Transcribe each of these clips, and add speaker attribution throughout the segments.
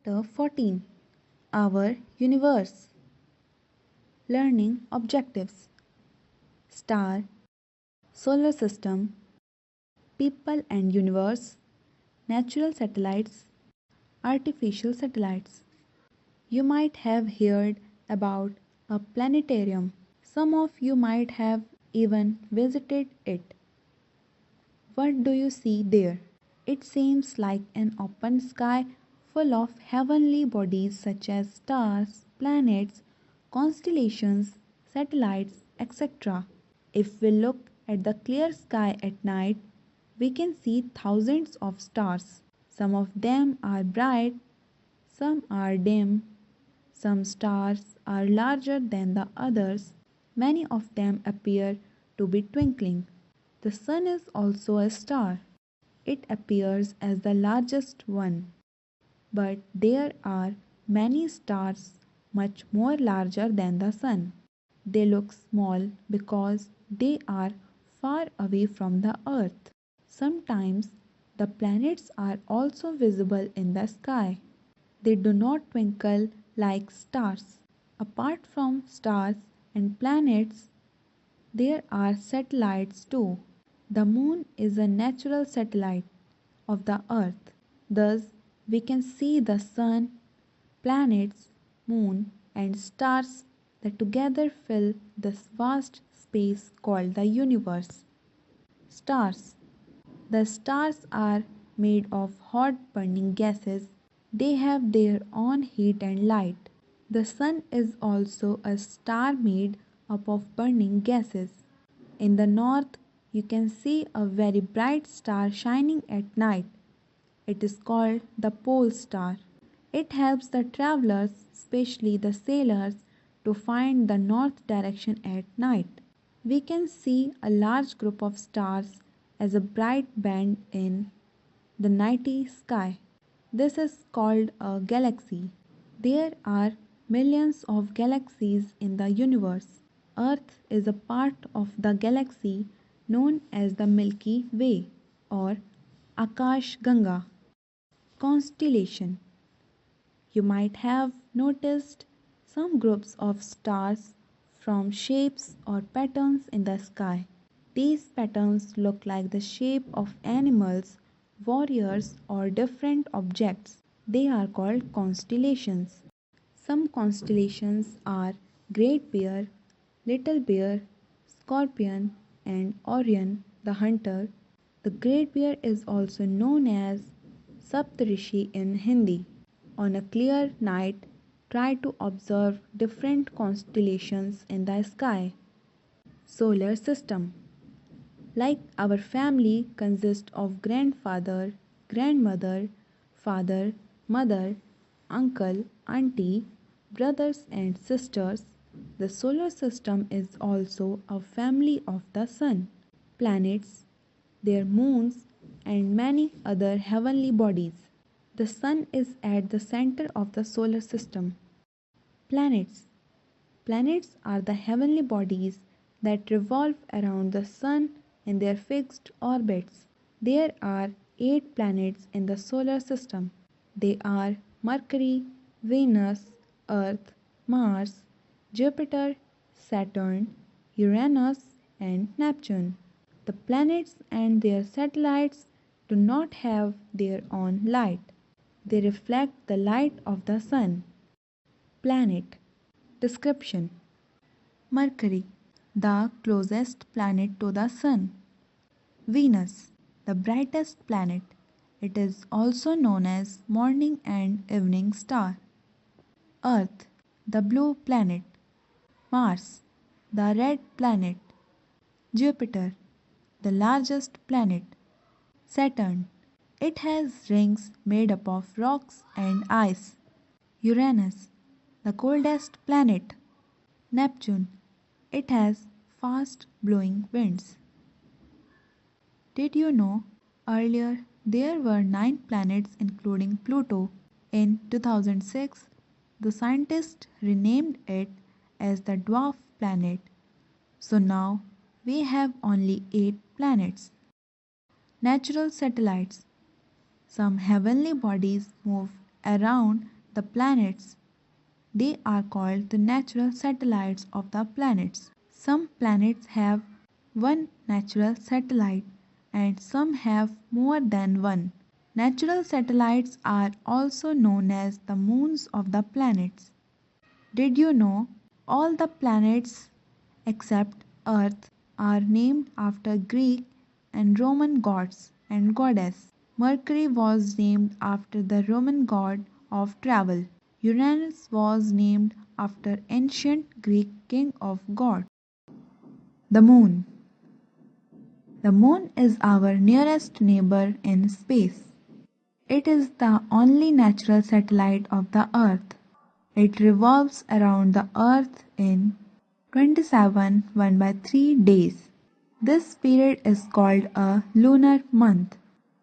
Speaker 1: Chapter 14. Our Universe. Learning Objectives. Star, Solar System, People and Universe, Natural Satellites, Artificial Satellites. You might have heard about a planetarium. Some of you might have even visited it. What do you see there? It seems like an open sky full of heavenly bodies such as stars, planets, constellations, satellites, etc. If we look at the clear sky at night, we can see thousands of stars. Some of them are bright, some are dim, some stars are larger than the others, many of them appear to be twinkling. The sun is also a star. It appears as the largest one, but there are many stars much more larger than the sun. They look small because they are far away from the earth. Sometimes the planets are also visible in the sky. They do not twinkle like stars. Apart from stars and planets, there are satellites too. The moon is a natural satellite of the earth. Thus, we can see the sun, planets, moon, and stars that together fill this vast space called the universe. Stars. The stars are made of hot burning gases. They have their own heat and light. The sun is also a star made up of burning gases. In the north, you can see a very bright star shining at night. It is called the pole star. It helps the travelers, especially the sailors, to find the north direction at night. We can see a large group of stars as a bright band in the nighty sky. This is called a galaxy. There are millions of galaxies in the universe. Earth is a part of the galaxy known as the Milky Way or Akash Ganga. Constellation. You might have noticed some groups of stars from shapes or patterns in the sky. These patterns look like the shape of animals, warriors, or different objects. They are called constellations. Some constellations are Great Bear, Little Bear, Scorpion, and Orion the Hunter. The Great Bear is also known as Saptarishi in Hindi. On a clear night, try to observe different constellations in the sky. Solar System. Like our family consists of grandfather, grandmother, father, mother, uncle, auntie, brothers and sisters, the solar system is also a family of the sun, planets, their moons, and many other heavenly bodies. The sun is at the center of the solar system. Planets. Planets are the heavenly bodies that revolve around the sun in their fixed orbits. There are 8 planets in the solar system. They are Mercury, Venus, Earth, Mars, Jupiter, Saturn, Uranus, and Neptune. The planets and their satellites do not have their own light. They reflect the light of the sun. Planet. Description. Mercury, the closest planet to the Sun. Venus, the brightest planet. It is also known as morning and evening star. Earth, the blue planet. Mars, the red planet. Jupiter, the largest planet. Saturn, it has rings made up of rocks and ice. Uranus, the coldest planet. Neptune, it has fast blowing winds. Did you know earlier there were 9 planets including Pluto? In 2006, the scientists renamed it as the dwarf planet. So now we have only 8 planets. Natural satellites. Some heavenly bodies move around the planets. They are called the natural satellites of the planets. Some planets have one natural satellite and some have more than one. Natural satellites are also known as the moons of the planets. Did you know all the planets except Earth are named after Greek and Roman gods and goddess? Mercury was named after the Roman god of travel. Uranus was named after ancient Greek king of gods. The moon. The moon is our nearest neighbor in space. It is the only natural satellite of the Earth. It revolves around the Earth in 27 1 by 3 days. This period is called a lunar month.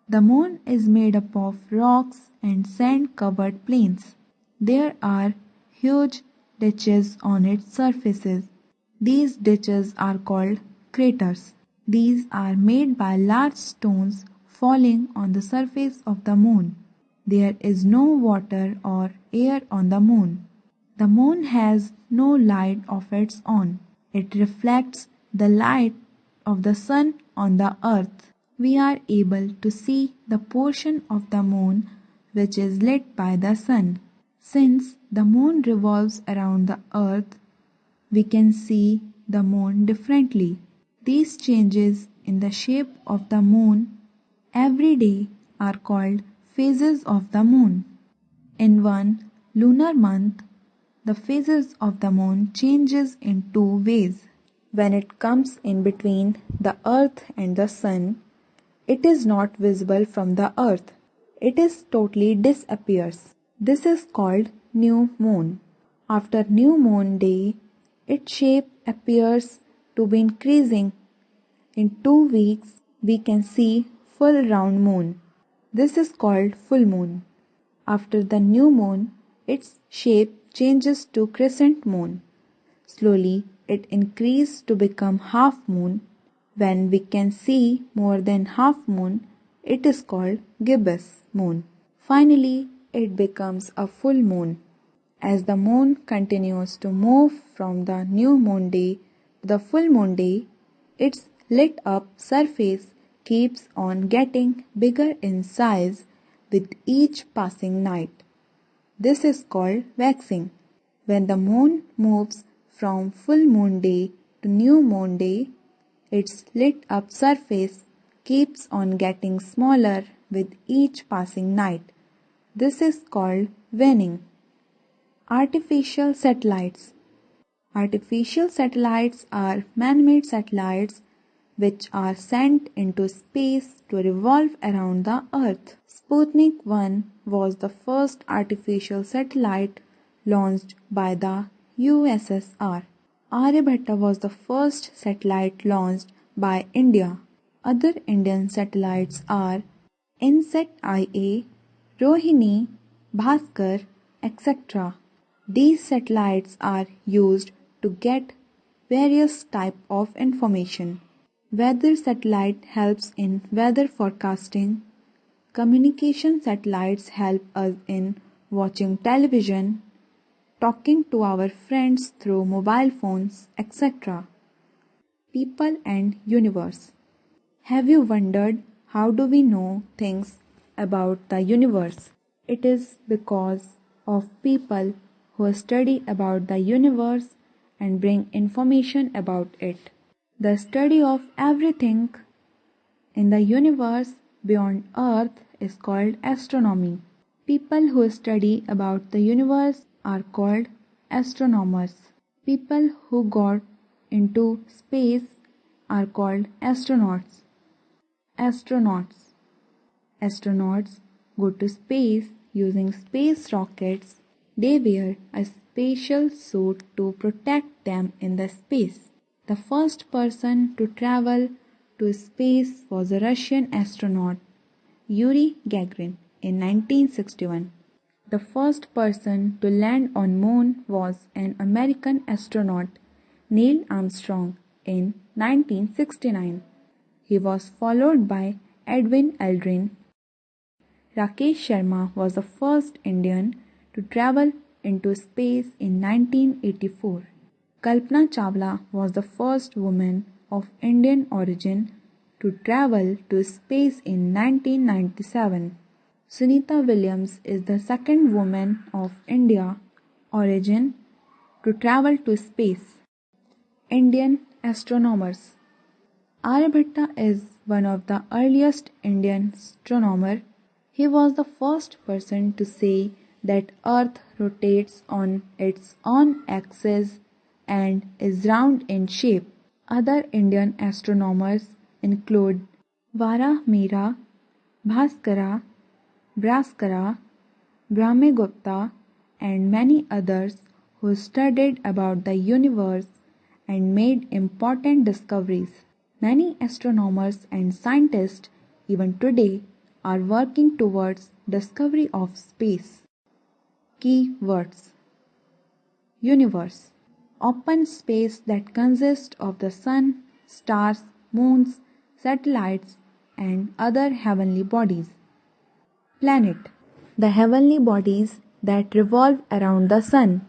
Speaker 1: The moon is made up of rocks and sand covered plains. There are huge ditches on its surfaces. These ditches are called craters. These are made by large stones falling on the surface of the moon. There is no water or air on the moon. The moon has no light of its own. It reflects the light of the sun on the earth. We are able to see the portion of the moon which is lit by the sun. Since the moon revolves around the earth, we can see the moon differently. These changes in the shape of the moon every day are called phases of the moon. In one lunar month, the phases of the moon changes in two ways. When it comes in between the earth and the sun, it is not visible from the earth. It is totally disappears. This is called new moon. After new moon day, its shape appears to be increasing. In 2 weeks, we can see full round moon. This is called full moon. After the new moon, its shape changes to crescent moon. Slowly, it increases to become half moon. When we can see more than half moon, it is called gibbous moon. Finally, it becomes a full moon. As the moon continues to move from the new moon day to the full moon day, its lit up surface keeps on getting bigger in size with each passing night. This is called waxing. When the moon moves from full moon day to new moon day, its lit up surface keeps on getting smaller with each passing night. This is called waning. Artificial satellites. Artificial satellites are man-made satellites which are sent into space to revolve around the Earth. Sputnik 1 was the first artificial satellite launched by the USSR. Aryabhatta was the first satellite launched by India. Other Indian satellites are INSET IA, Rohini, Bhaskar, etc. These satellites are used to get various type of information. Weather satellite helps in weather forecasting. Communication satellites help us in watching television, talking to our friends through mobile phones, etc. People and universe. Have you wondered how do we know things about the universe? It is because of people who study about the universe and bring information about it. The study of everything in the universe beyond Earth is called astronomy. People who study about the universe are called astronomers. People who got into space are called astronauts. Astronauts. Astronauts go to space using space rockets. They wear a special suit to protect them in the space. The first person to travel to space was a Russian astronaut, Yuri Gagarin, in 1961. The first person to land on moon was an American astronaut, Neil Armstrong, in 1969. He was followed by Edwin Aldrin, Rakesh Sharma was the first Indian to travel into space in 1984. Kalpana Chawla was the first woman of Indian origin to travel to space in 1997. Sunita Williams is the second woman of Indian origin to travel to space. Indian astronomers. Aryabhatta is one of the earliest Indian astronomers. He was the first person to say that Earth rotates on its own axis and is round in shape. Other Indian astronomers include Vara Mira, Bhaskara, Bhaskara, Brahmagupta, and many others who studied about the universe and made important discoveries. Many astronomers and scientists even today are working towards discovery of space. Key words: Universe, open space that consists of the sun, stars, moons, satellites, and other heavenly bodies. Planet, the heavenly bodies that revolve around the sun.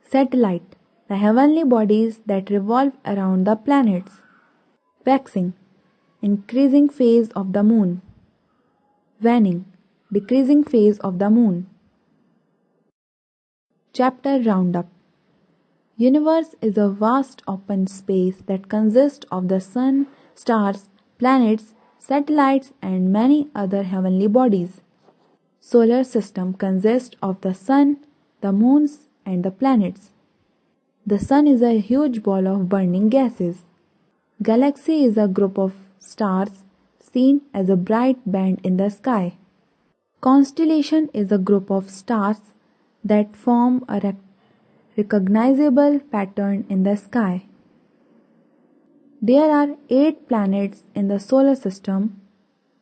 Speaker 1: Satellite, the heavenly bodies that revolve around the planets. Waxing, increasing phase of the moon. Waning, decreasing phase of the moon. Chapter Roundup. Universe is a vast open space that consists of the sun, stars, planets, satellites, and many other heavenly bodies. Solar system consists of the sun, the moons, and the planets. The sun is a huge ball of burning gases. Galaxy is a group of stars seen as a bright band in the sky. Constellation is a group of stars that form a recognizable pattern in the sky. There are 8 planets in the solar system.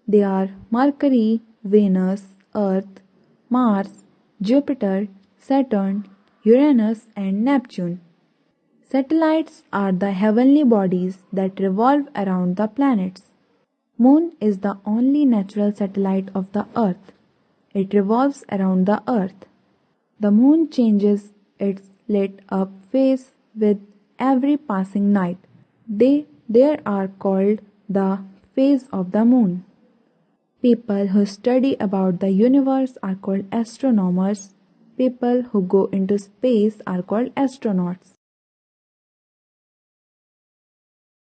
Speaker 1: They are Mercury, Venus, Earth, Mars, Jupiter, Saturn, Uranus, and Neptune. Satellites are the heavenly bodies that revolve around the planets. Moon is the only natural satellite of the Earth. It revolves around the Earth. The moon changes its lit up face with every passing night. They are called the phase of the moon. People who study about the universe are called astronomers. People who go into space are called astronauts.